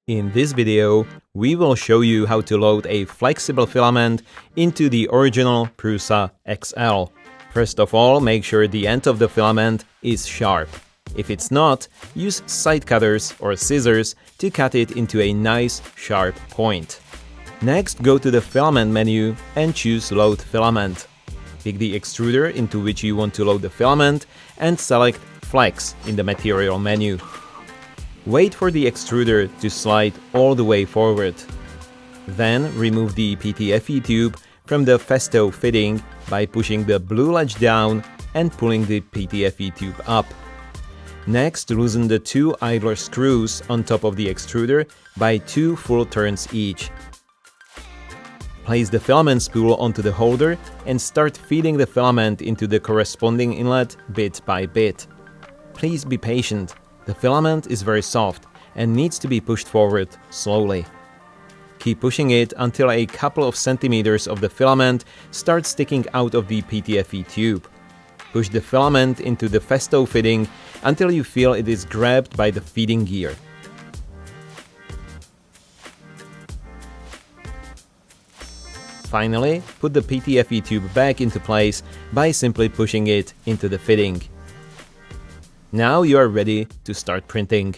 In this video, we will show you how to load a flexible filament into the original Prusa XL. First of all, make sure the end of the filament is sharp. If it's not, use side cutters or scissors to cut it into a nice sharp point. Next, go to the filament menu and choose Load Filament. Pick the extruder into which you want to load the filament and select Flex in the material menu. Wait for the extruder to slide all the way forward. Then remove the PTFE tube from the Festo fitting by pushing the blue ledge down and pulling the PTFE tube up. Next, loosen the two idler screws on top of the extruder by 2 full turns each. Place the filament spool onto the holder and start feeding the filament into the corresponding inlet bit by bit. Please be patient. The filament is very soft and needs to be pushed forward slowly. Keep pushing it until a couple of centimeters of the filament starts sticking out of the PTFE tube. Push the filament into the Festo fitting until you feel it is grabbed by the feeding gear. Finally, put the PTFE tube back into place by simply pushing it into the fitting. Now you are ready to start printing.